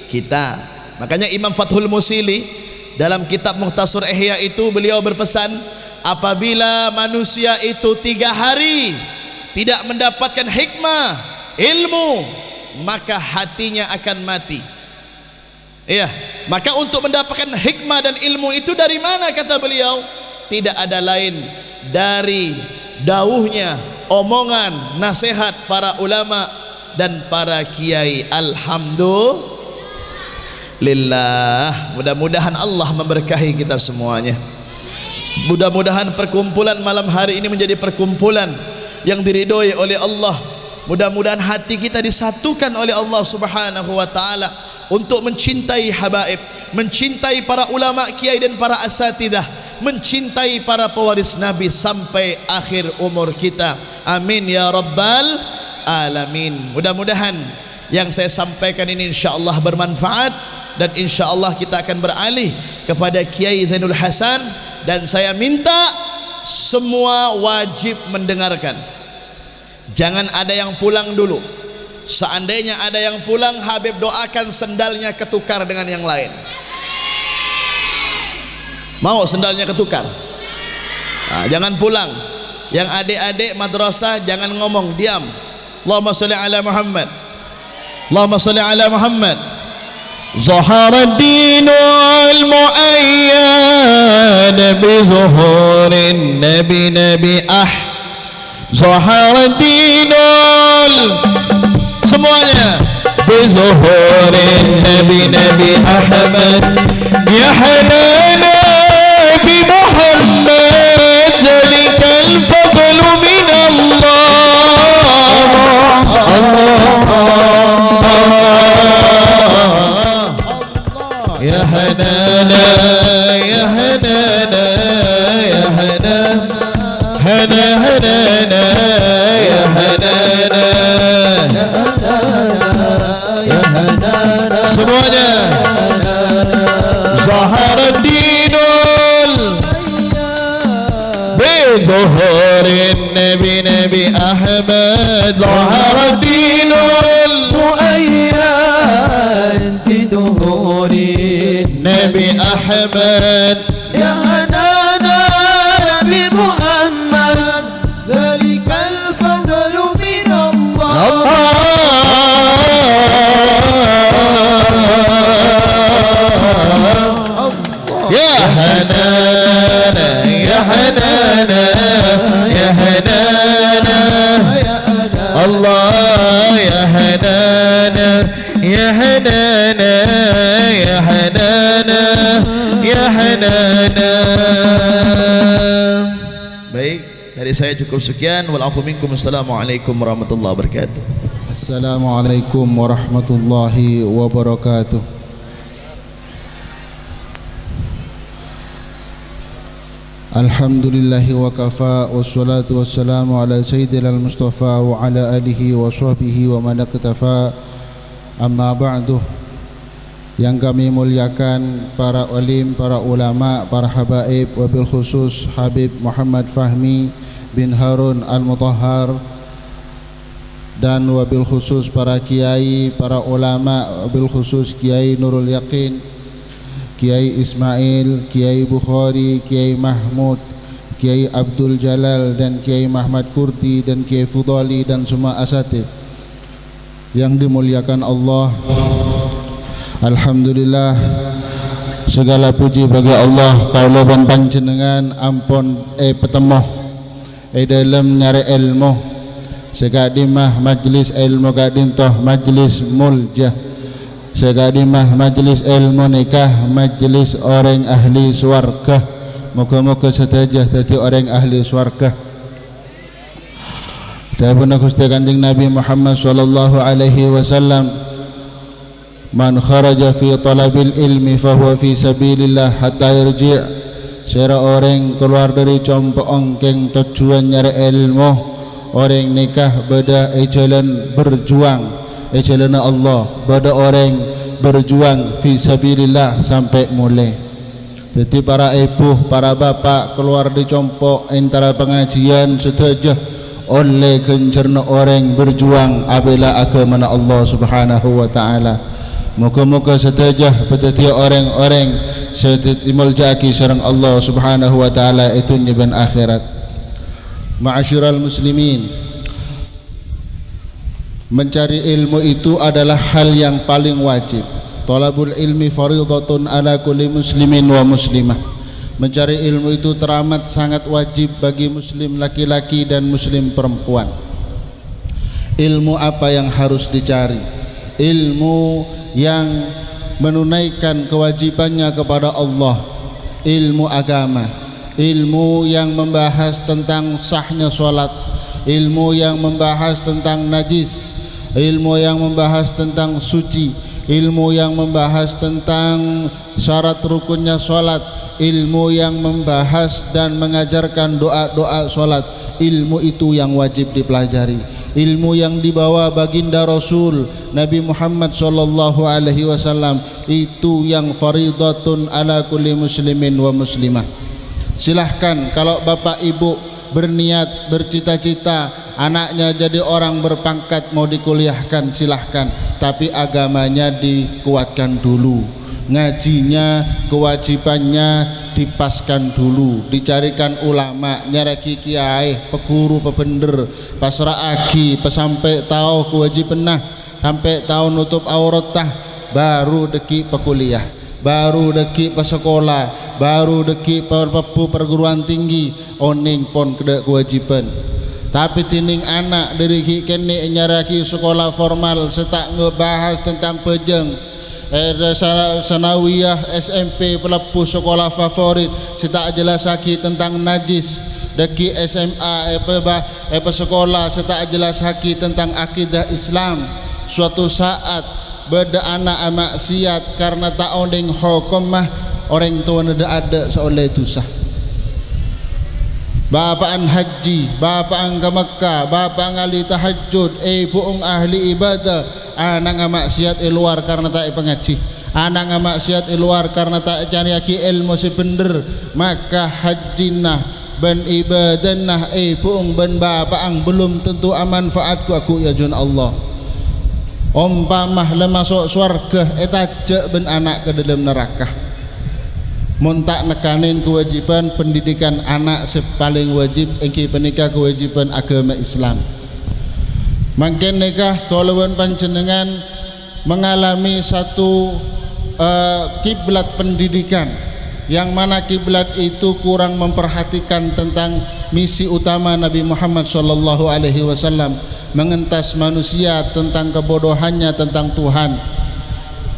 kita. Makanya Imam Fathul Musili dalam kitab Mukhtasar Ihya itu beliau berpesan, apabila manusia itu 3 hari tidak mendapatkan hikmah, ilmu, maka hatinya akan mati. Iya, maka untuk mendapatkan hikmah dan ilmu itu dari mana, kata beliau? Tidak ada lain dari dawuhnya, omongan, nasihat para ulama dan para kiai. Alhamdulillah. Mudah-mudahan Allah memberkahi kita semuanya. Mudah-mudahan perkumpulan malam hari ini menjadi perkumpulan yang diridhoi oleh Allah. Mudah-mudahan hati kita disatukan oleh Allah Subhanahu wa taala untuk mencintai habaib, mencintai para ulama, kiai dan para asatidah, mencintai para pewaris Nabi sampai akhir umur kita. Amin ya rabbal alamin. Mudah-mudahan yang saya sampaikan ini insyaallah bermanfaat, dan insyaallah kita akan beralih kepada Kiai Zainul Hasan, dan saya minta semua wajib mendengarkan. Jangan ada yang pulang dulu. Seandainya ada yang pulang, Habib doakan sendalnya ketukar dengan yang lain. Mau sendalnya ketukar? Nah, jangan pulang. Yang adik-adik madrasah jangan ngomong, diam. Allahumma sholli ala Muhammad. Allahumma sholli ala Muhammad. Zahara dinul mu'ayyad bi zuhurin nabi Zahara dinul, semuanya, bi zuhurin nabi Ahmad ya hanana bi Muhammad zalikal fadlu min Allah. Ya hanana ya hanana ya hanana hanana ya hanana ya hanana, semuanya. Zahara dinul bi zuhurin nabi Ahmad. Zahara dinul mu'ayyad bi zuhurin nabi Ahmad ya hanana nabi Muhammad zalikal fadlu min Allah. Ya hanana ya hanana ya hanana Allah, ya hanana ya hanana ya hanana ya hanana. Baik, dari saya cukup sekian. Walafu minkum. Assalamualaikum warahmatullahi wabarakatuh. Assalamualaikum warahmatullahi wabarakatuh. Alhamdulillahi wa kafa, wassalatu wassalamu ala sayyidina al-mustafa wa ala alihi wa sahbihi wa man iqtafa. Amma ba'du. Yang kami muliakan para alim, para ulama, para habaib, wabil khusus Habib Muhammad Fahmi bin Harun Al-Mutahhar, dan wabil khusus para kiai, para ulama, wabil khusus Kiai Nurul Yaqin, Kiai Ismail, Kiai Bukhari, Kiai Mahmud, Kiai Abdul Jalal dan Kiai Muhammad Kurdi dan Kiai Fudali dan semua asatid yang dimuliakan Allah. Alhamdulillah, segala puji bagi Allah. Kaula ban panjenengan ampun petemoh dalam nyari ilmu segadimah majlis ilmu gadintoh majlis muljah segadimah majlis ilmu nikah majlis orang ahli swarga. Moga-moga setajah dadi orang ahli swarga. Dawuh Gusti Kanjeng Nabi Muhammad sallallahu alaihi wasallam, man kharaja fi talabil ilmi fahuwa fi sabilillah hatta yarji'. Sira orang keluar dari compo ongkeng tujuan nyari ilmu, orang nikah beda jalan berjuang jalan Allah, beda orang berjuang fi sabilillah sampai mulai. Jadi para ibu, para bapak keluar di compo antara pengajian setajah oleh kencerna orang berjuang abila agama Allah Subhanahu wa taala. Moga-moga setajah petati orang-orang setimuljaki sareng Allah Subhanahu wa taala itu nyeban akhirat. Ma'asyiral muslimin, mencari ilmu itu adalah hal yang paling wajib. Talabul ilmi faridatun ala kulli muslimin wa muslimah. Mencari ilmu itu teramat sangat wajib bagi muslim laki-laki dan muslim perempuan. Ilmu apa yang harus dicari? Ilmu yang menunaikan kewajibannya kepada Allah, ilmu agama, ilmu yang membahas tentang sahnya sholat, ilmu yang membahas tentang najis, ilmu yang membahas tentang suci, ilmu yang membahas tentang syarat rukunnya sholat, ilmu yang membahas dan mengajarkan doa-doa sholat. Ilmu itu yang wajib dipelajari. Ilmu yang dibawa baginda Rasul Nabi Muhammad sallallahu alaihi wasallam itu yang faridatun ala kulli muslimin wa muslimah. Silahkan kalau bapak ibu berniat bercita-cita anaknya jadi orang berpangkat mau dikuliahkan, silahkan, tapi agamanya dikuatkan dulu, ngajinya kewajibannya dipaskan dulu, dicarikan ulama, nyaraki kiai, peguru, pebender, pasraaki, pesampai tahu kewajibanah, sampai tahu nutup auratah, baru deki pekuliah, baru deki pesekolah, baru deki perguruan tinggi, oning pon keda kewajiban. Tapi tining anak dari kene nyaraki sekolah formal setak ngebahas tentang pejeng, sanawiyah, SMP, pelepuh sekolah favorit setak jelas haki tentang najis, deki SMA sekolah setak jelas haki tentang akidah Islam. Suatu saat beda anak maksiat karena tak ondeng hukum mah orang tua ada seoleh dosa. Bapaan haji, bapaan ke Mekah, bapaan ahli tahajud, buong ahli ibadah, anak maksiat luar karena tak pengaji, anak maksiat luar karena tak cari ilmu sebener, maka hajinah ben ibadanah buong ben bapaan belum tentu manfaatku aku ya jun Allah. Umpamah le masuk surga etajak ben anak ke dalam neraka. Muntak nekanin kewajiban pendidikan anak sepaling wajib engki penikah kewajiban agama Islam. Mungkin nikah kalau panjenengan mengalami satu kiblat pendidikan yang mana kiblat itu kurang memperhatikan tentang misi utama Nabi Muhammad sallallahu alaihi wasallam, mengentas manusia tentang kebodohannya tentang Tuhan.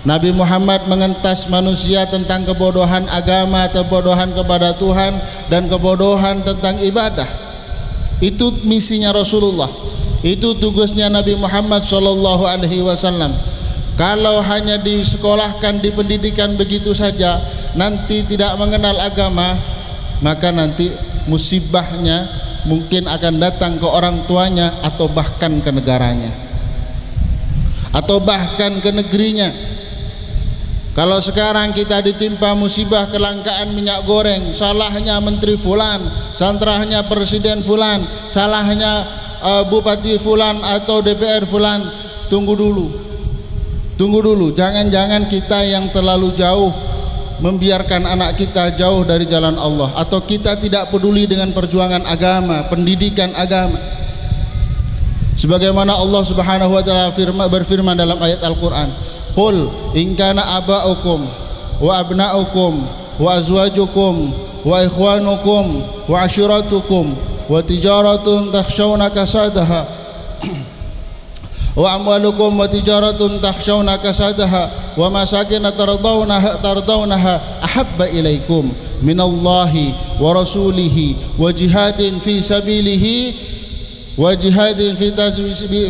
Nabi Muhammad mengentas manusia tentang kebodohan agama, kebodohan kepada Tuhan, dan kebodohan tentang ibadah. Itu misinya Rasulullah, itu tugasnya Nabi Muhammad sallallahu alaihi wasallam. Kalau hanya disekolahkan, di pendidikan begitu saja, nanti tidak mengenal agama, maka nanti musibahnya mungkin akan datang ke orang tuanya atau bahkan ke negaranya atau bahkan ke negerinya. Kalau sekarang kita ditimpa musibah kelangkaan minyak goreng, salahnya menteri fulan, salahnya presiden fulan, salahnya bupati fulan atau DPR fulan, tunggu dulu, jangan-jangan kita yang terlalu jauh membiarkan anak kita jauh dari jalan Allah, atau kita tidak peduli dengan perjuangan agama, pendidikan agama. Sebagaimana Allah Subhanahu wa taala berfirman dalam ayat Al-Qur'an, "Qul in kana aba'ukum wa abna'ukum wa azwajukum wa ikhwanukum wa ashiratukum wa tijaratun takhshawna kasadaha wa amwalukum wa tijaratun takhshawna kasadaha wa masakin tardawnaha ahabba ilaikum minallahi wa rasulihi wa jihadin fi sabilihi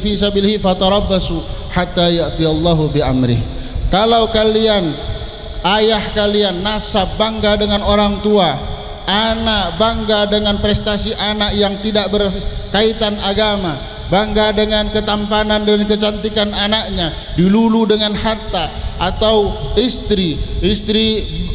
fi sabilihi fatarabbasu hatta ya'tiyallahu bi amrih." Kalau kalian, ayah kalian nasab bangga dengan orang tua, anak bangga dengan prestasi anak yang tidak berkaitan agama, bangga dengan ketampanan dan kecantikan anaknya, dilulu dengan harta, atau istri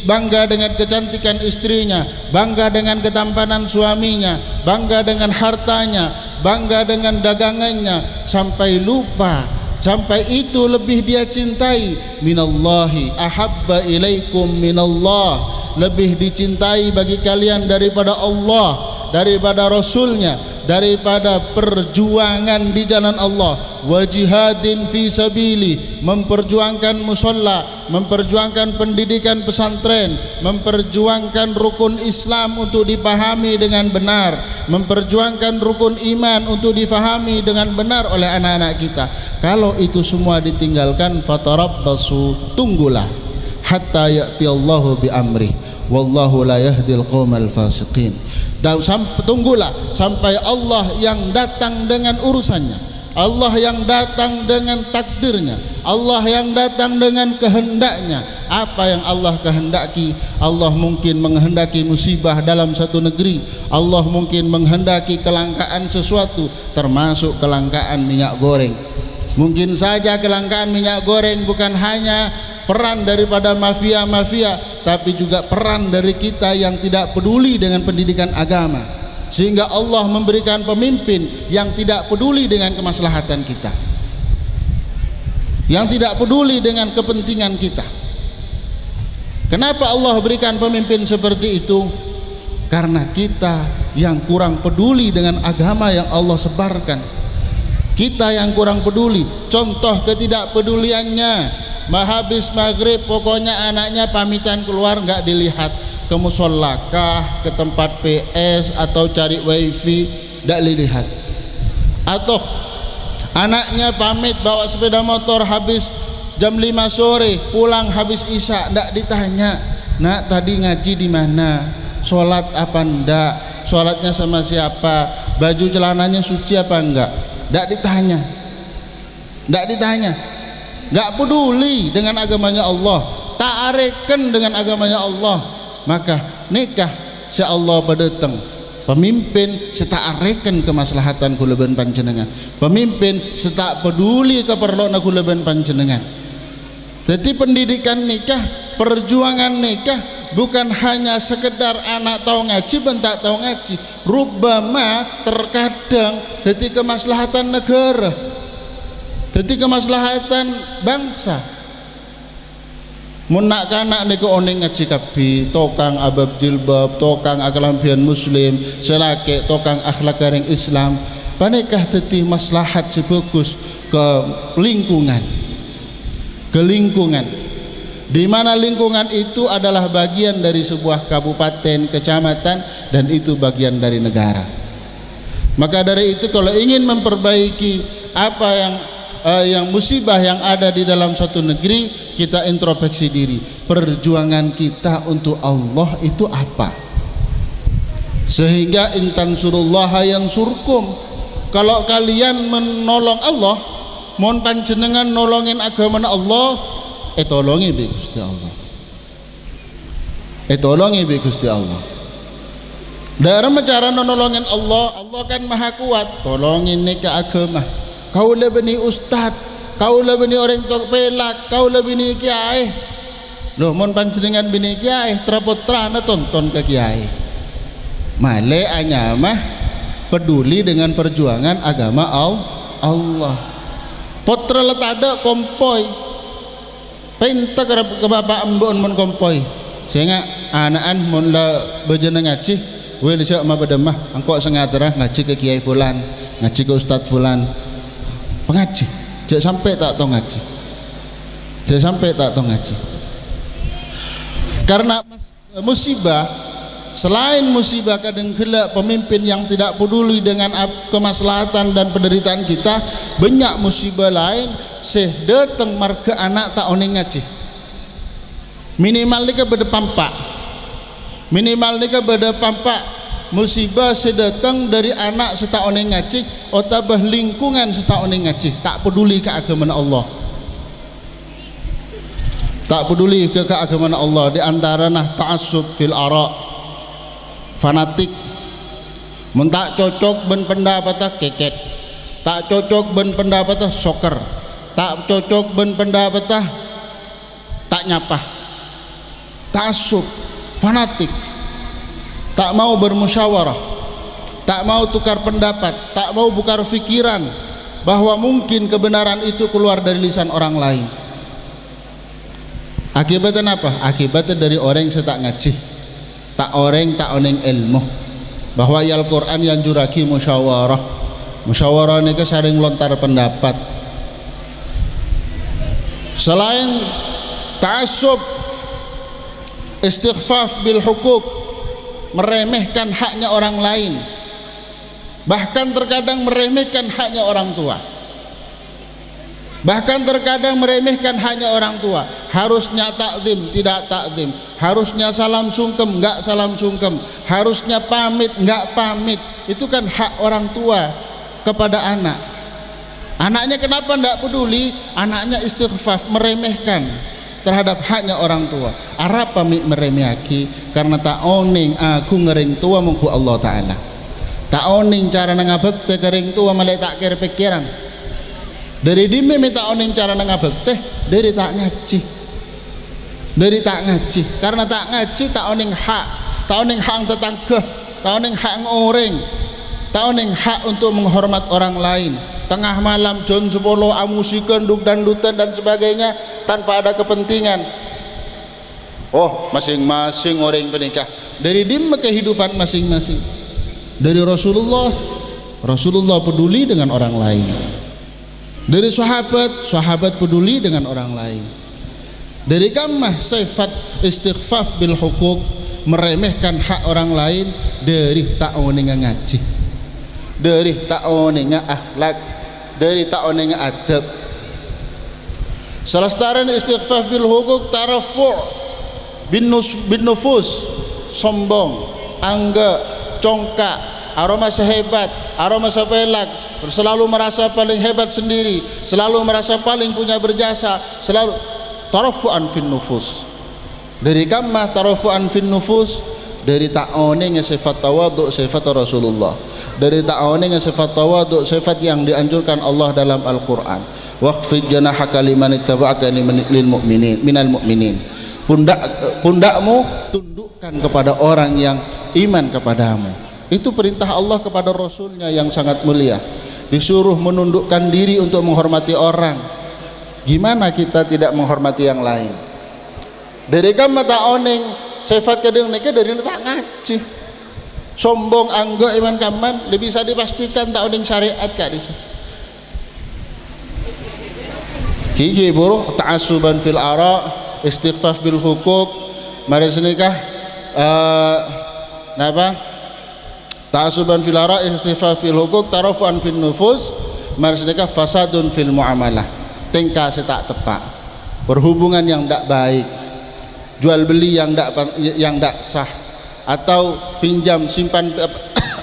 bangga dengan kecantikan istrinya, bangga dengan ketampanan suaminya, bangga dengan hartanya, bangga dengan dagangannya, sampai lupa, sampai itu lebih dia cintai, minallahi ahabba ilaikum minallah, lebih dicintai bagi kalian daripada Allah, daripada Rasulnya, daripada perjuangan di jalan Allah, wa jihadin fi sabili, memperjuangkan musalla, memperjuangkan pendidikan pesantren, memperjuangkan rukun Islam untuk dipahami dengan benar, memperjuangkan rukun iman untuk difahami dengan benar oleh anak-anak kita. Kalau itu semua ditinggalkan, fatarabbasu, tunggulah, hatta ya'tiyallahu bi amri, wallahu la yahdil qaumal fasiqin. Dan tunggulah sampai Allah yang datang dengan urusannya, Allah yang datang dengan takdirnya, Allah yang datang dengan kehendaknya. Apa yang Allah kehendaki? Allah mungkin menghendaki musibah dalam satu negeri, Allah mungkin menghendaki kelangkaan sesuatu, termasuk kelangkaan minyak goreng. Mungkin saja kelangkaan minyak goreng bukan hanya peran daripada mafia-mafia, tapi juga peran dari kita yang tidak peduli dengan pendidikan agama, sehingga Allah memberikan pemimpin yang tidak peduli dengan kemaslahatan kita, yang tidak peduli dengan kepentingan kita. Kenapa Allah berikan pemimpin seperti itu? Karena kita yang kurang peduli dengan agama yang Allah sebarkan, kita yang kurang peduli. Contoh ketidakpeduliannya, habis maghrib pokoknya anaknya pamitan keluar, nggak dilihat ke musholakah, ke tempat PS atau cari wifi, nggak dilihat. Atau anaknya pamit bawa sepeda motor habis jam 5 sore, pulang habis isya, nggak ditanya, "Nak, tadi ngaji di mana? Sholat apa enggak? Sholatnya sama siapa? Baju celananya suci apa enggak?" Nggak ditanya, nggak ditanya. Nggak peduli dengan agamanya Allah, tak areken dengan agamanya Allah. Maka nikah si Allah berdatang, pemimpin setak areken kemaslahatan kulaban panjenengan, pemimpin setak peduli keperluan kulaban panjenengan. Jadi pendidikan nikah, perjuangan nikah bukan hanya sekedar anak tahu ngaji bentak tahu ngaji, rubbama terkadang jadi kemaslahatan negara, jadi kemaslahatan bangsa. Mun nak kanak niku oning ngaji kabeh, tokang abab jilbab, tokang akalampian muslim, selake tokang akhlak garing Islam, panikah dadi maslahat sebagus ke lingkungan. Ke lingkungan, di mana lingkungan itu adalah bagian dari sebuah kabupaten, kecamatan, dan itu bagian dari negara. Maka dari itu kalau ingin memperbaiki apa yang musibah yang ada di dalam satu negeri, kita introspeksi diri, perjuangan kita untuk Allah itu apa? Sehingga intansurullaha yansurkum, kalau kalian menolong Allah, mohon panjenengan nolongin agama Allah, tolongi bi Gusti Allah, tolongi bi Gusti Allah. Dalam cara nolongin Allah, Allah kan maha kuat, tolongin nih ke agama. Kau lebih ustad, kau lebih orang tok pelak, kau lebih kiai. Loh, mohon panjenengan bini kiai, terputra na tonton ke kiai. Male anyamah peduli dengan perjuangan agama Allah. Potra letada kompoi, pentak ke bapak embon mon kompoi. sehingga anaan mula berjeneng ngaji we lecak ma bedemah angkok sengatera ngaji ke kiai fulan, ngaji ke ustaz fulan, pengaji cek sampai tak tahu ngaji, cek sampai tak tahu ngaji. Karena musibah, selain musibah kadang kala pemimpin yang tidak peduli dengan kemaslahatan dan penderitaan kita, banyak musibah lain datang marga anak tak oning ngaji. Minimal nika beda pampak, minimal nika beda pampak musibah sedatang dari anak seta oning ngaji otabah lingkungan seta oning ngaji, tak peduli ke agama Allah, tak peduli ke keagamaan Allah. Di antara nah ta'assub fil ara, fanatik, mun tak cocok ben pendapat keket, tak cocok ben pendapat soker, tak cocok ben pendapat tak nyapa. Ta'assub, fanatik, tak mau bermusyawarah, tak mau tukar pendapat, tak mau bukar fikiran bahwa mungkin kebenaran itu keluar dari lisan orang lain. Akibatnya apa? Akibatnya dari orang yang tak ngaji, tak orang tak oneng ilmu, bahwa Al-Quran yang juraki musyawarah, musyawarah ini sering lontar pendapat. Selain ta'assub, istighfaf bil hukuk, meremehkan haknya orang lain, bahkan terkadang meremehkan haknya orang tua, bahkan terkadang meremehkan haknya orang tua. Harusnya takzim tidak takzim, harusnya salam sungkem enggak salam sungkem, harusnya pamit enggak pamit. Itu kan hak orang tua kepada anak. Anaknya kenapa enggak peduli? Anaknya istighfaf, meremehkan terhadap haknya orang tua. Arab pamit meremehaki karena tak oning aku ngering tua mungku Allah Ta'ala, tak oning cara ngabekte kering tua malai tak kira pikiran. Dari dimi minta oning cara ngabekte dari tak ngaji, dari tak ngaji, karena tak ngaji tak oning hak, tak oning hak tetangga, tak oning hak ngoreng, tak oning hak untuk menghormat orang lain. Tengah malam jam 10 amusikan duk dan dutan dan sebagainya tanpa ada kepentingan. Oh, masing-masing orang penikah dari dimma kehidupan masing-masing. Dari Rasulullah peduli dengan orang lain. Dari sahabat peduli dengan orang lain. Dari kamah sifat istighfaf bil hukuk, meremehkan hak orang lain. Dari tak oning ngaji, dari tak oning akhlak, dari tak oning adab. Selestaran istighfaf bil hukuk tarafu' bin nufus, sombong, angga, congkak, aroma sehebat, aroma sepelak, selalu merasa paling hebat sendiri, selalu merasa paling punya berjasa, selalu tarafu'an fin nufus. Dari kamah tarafu'an fin nufus, dari ta'oningnya sifat tawadhu, sifat Rasulullah. Dari ta'oningnya sifat tawadhu, sifat yang dianjurkan Allah dalam Al-Quran. Waqfid janahaka liman ittaba'aka lil mu'minin minal mu'minin. Pundakmu tundukkan kepada orang yang iman kepadamu. Itu perintah Allah kepada Rasulnya yang sangat mulia. Disuruh menundukkan diri untuk menghormati orang. Gimana kita tidak menghormati yang lain? Dari kamma ta'oning sifat kadang nika dari tak ngaji, sombong, anggo, iman kaman, lebih bisa dipastikan tak odeng syariat kak disi. Kiki buru ta'asuban fil ara, istighfaf bil hukuk, mari senikah napa? Ta'asuban fil ara, istighfaf fil hukuk, tarafuan fil nufus, mari senikah fasadun fil muamalah, tingkah setak tepak, perhubungan yang tak baik, jual beli yang tidak sah, atau pinjam simpan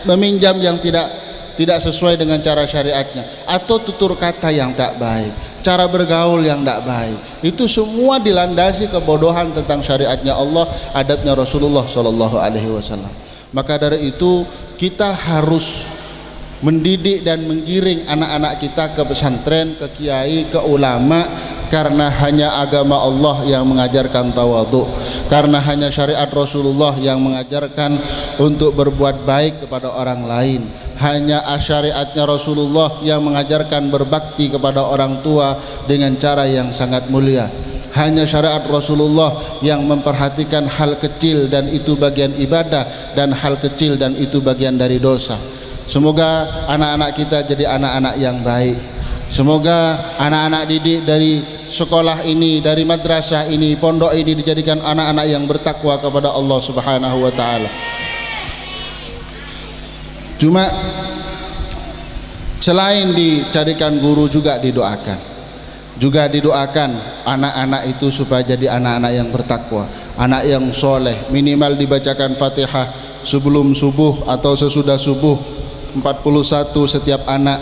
meminjam yang tidak sesuai dengan cara syariatnya, atau tutur kata yang tak baik, cara bergaul yang tak baik. Itu semua dilandasi kebodohan tentang syariatnya Allah, adabnya Rasulullah Shallallahu Alaihi Wasallam. Maka dari itu kita harus mendidik dan menggiring anak-anak kita ke pesantren, ke kiai, ke ulama, karena hanya agama Allah yang mengajarkan tawadhu, karena hanya syariat Rasulullah yang mengajarkan untuk berbuat baik kepada orang lain, hanya syariatnya Rasulullah yang mengajarkan berbakti kepada orang tua dengan cara yang sangat mulia, hanya syariat Rasulullah yang memperhatikan hal kecil dan itu bagian ibadah, dan hal kecil dan itu bagian dari dosa. Semoga anak-anak kita jadi anak-anak yang baik. Semoga anak-anak didik dari sekolah ini, dari madrasah ini, pondok ini dijadikan anak-anak yang bertakwa kepada Allah Subhanahu wa taala. Cuma selain dicarikan guru juga didoakan. Juga didoakan anak-anak itu supaya jadi anak-anak yang bertakwa, anak yang soleh. Minimal dibacakan Fatihah sebelum subuh atau sesudah subuh 41 setiap anak.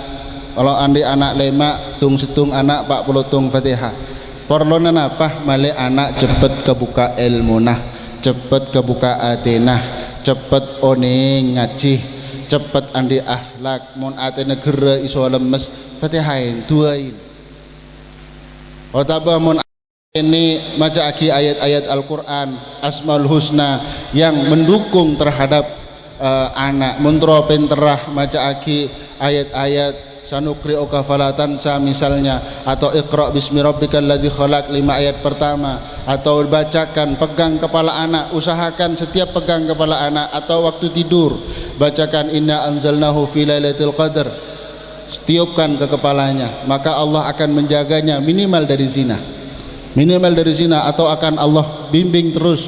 Kalau andi anak lema tung setung anak 40 tung Fatihah. Porlonan apa? Male anak cepet kebuka ilmu nah, cepet kebuka atenah, cepet oning ngaji, cepet andi akhlak. Mun atene gere iso lemes Fatihain duain. Otaba mun ini maca aki ayat-ayat Al-Quran Asmaul Husna yang mendukung terhadap anak. Muntro penterah maca aki ayat-ayat sanukri'uka falatansa misalnya, atau iqra bismi rabbikal ladzi khalaq 5 ayat pertama, atau bacakan pegang kepala anak, usahakan setiap pegang kepala anak, atau waktu tidur bacakan inna anzalnahu fi lailatul qadar, tiupkan ke kepalanya, maka Allah akan menjaganya minimal dari zina, atau akan Allah bimbing terus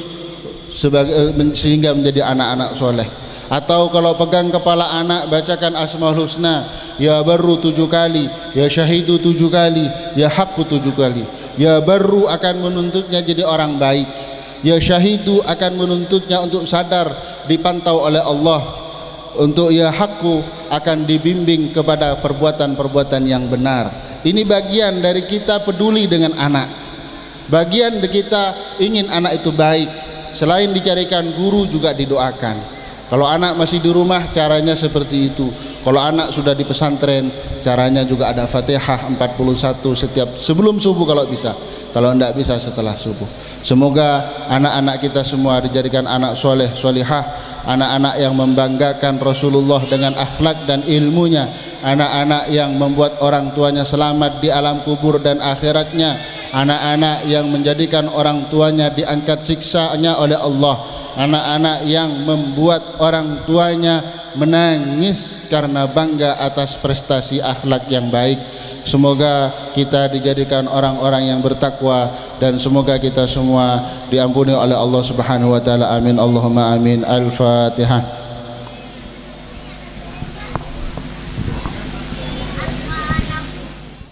sehingga menjadi anak-anak soleh. Atau kalau pegang kepala anak bacakan Asmaul Husna, ya barru 7 kali, ya syahidu 7 kali, ya haqqu 7 kali. Ya barru akan menuntutnya jadi orang baik, ya syahidu akan menuntutnya untuk sadar dipantau oleh Allah, untuk ya haqqu akan dibimbing kepada perbuatan-perbuatan yang benar. Ini bagian dari kita peduli dengan anak, bagian dari kita ingin anak itu baik. Selain dicarikan guru juga didoakan. Kalau anak masih di rumah caranya seperti itu. Kalau anak sudah di pesantren caranya juga ada Fatihah 41 setiap sebelum subuh kalau bisa. Kalau tidak bisa setelah subuh. Semoga anak-anak kita semua dijadikan anak soleh solihah, anak-anak yang membanggakan Rasulullah dengan akhlak dan ilmunya, anak-anak yang membuat orang tuanya selamat di alam kubur dan akhiratnya, anak-anak yang menjadikan orang tuanya diangkat siksanya oleh Allah, anak-anak yang membuat orang tuanya menangis karena bangga atas prestasi akhlak yang baik. Semoga kita dijadikan orang-orang yang bertakwa, dan semoga kita semua diampuni oleh Allah Subhanahu wa taala. Amin Allahumma amin. Al-Fatihah.